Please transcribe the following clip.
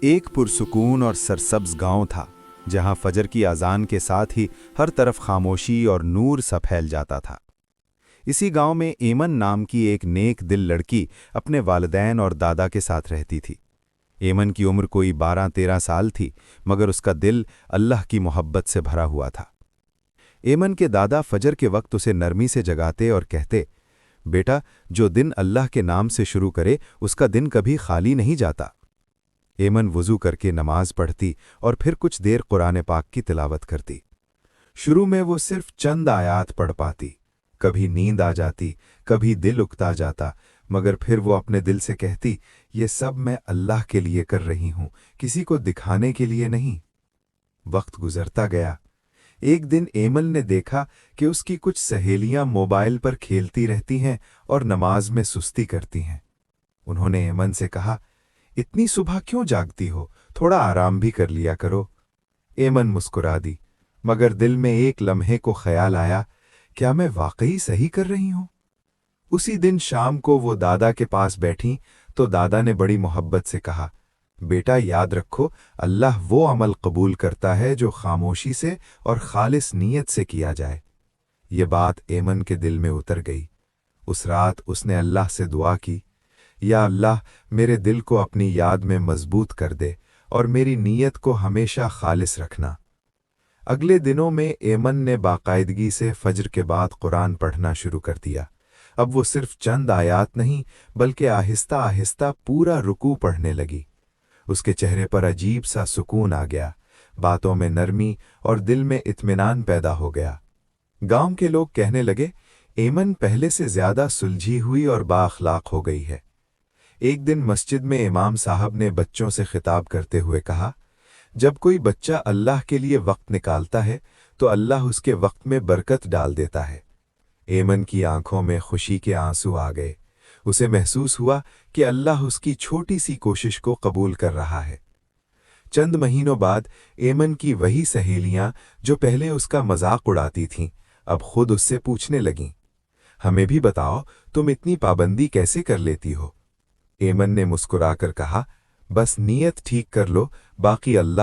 ایک پرسکون اور سرسبز گاؤں تھا جہاں فجر کی اذان کے ساتھ ہی ہر طرف خاموشی اور نور سا پھیل جاتا تھا۔ اسی گاؤں میں ایمن نام کی ایک نیک دل لڑکی اپنے والدین اور دادا کے ساتھ رہتی تھی۔ ایمن کی عمر کوئی 12-13 سال تھی، مگر اس کا دل اللہ کی محبت سے بھرا ہوا تھا۔ ایمن کے دادا فجر کے وقت اسے نرمی سے جگاتے اور کہتے، بیٹا، جو دن اللہ کے نام سے شروع کرے اس کا دن کبھی خالی نہیں جاتا۔ ایمن وضو کر کے نماز پڑھتی اور پھر کچھ دیر قرآن پاک کی تلاوت کرتی۔ شروع میں وہ صرف چند آیات پڑھ پاتی، کبھی نیند آ جاتی، کبھی دل اکتا جاتا، مگر پھر وہ اپنے دل سے کہتی، یہ سب میں اللہ کے لیے کر رہی ہوں، کسی کو دکھانے کے لیے نہیں۔ وقت گزرتا گیا۔ ایک دن ایمن نے دیکھا کہ اس کی کچھ سہیلیاں موبائل پر کھیلتی رہتی ہیں اور نماز میں سستی کرتی ہیں۔ انہوں نے ایمن سے کہا، اتنی صبح کیوں جاگتی ہو؟ تھوڑا آرام بھی کر لیا کرو۔ ایمن مسکرا دی، مگر دل میں ایک لمحے کو خیال آیا، کیا میں واقعی صحیح کر رہی ہوں؟ اسی دن شام کو وہ دادا کے پاس بیٹھیں تو دادا نے بڑی محبت سے کہا، بیٹا یاد رکھو، اللہ وہ عمل قبول کرتا ہے جو خاموشی سے اور خالص نیت سے کیا جائے۔ یہ بات ایمن کے دل میں اتر گئی۔ اس رات اس نے اللہ سے دعا کی، یا اللہ، میرے دل کو اپنی یاد میں مضبوط کر دے اور میری نیت کو ہمیشہ خالص رکھنا۔ اگلے دنوں میں ایمن نے باقاعدگی سے فجر کے بعد قرآن پڑھنا شروع کر دیا۔ اب وہ صرف چند آیات نہیں بلکہ آہستہ آہستہ پورا رکوع پڑھنے لگی۔ اس کے چہرے پر عجیب سا سکون آ گیا، باتوں میں نرمی اور دل میں اطمینان پیدا ہو گیا۔ گاؤں کے لوگ کہنے لگے، ایمن پہلے سے زیادہ سلجھی ہوئی اور با اخلاق ہو گئی ہے۔ ایک دن مسجد میں امام صاحب نے بچوں سے خطاب کرتے ہوئے کہا، جب کوئی بچہ اللہ کے لیے وقت نکالتا ہے تو اللہ اس کے وقت میں برکت ڈال دیتا ہے۔ ایمن کی آنکھوں میں خوشی کے آنسو آ گئے۔ اسے محسوس ہوا کہ اللہ اس کی چھوٹی سی کوشش کو قبول کر رہا ہے۔ چند مہینوں بعد ایمن کی وہی سہیلیاں جو پہلے اس کا مذاق اڑاتی تھیں، اب خود اس سے پوچھنے لگیں، ہمیں بھی بتاؤ، تم اتنی پابندی کیسے کر لیتی ہو؟ ایمن نے مسکرا کر کہا، بس نیت ٹھیک کر لو، باقی اللہ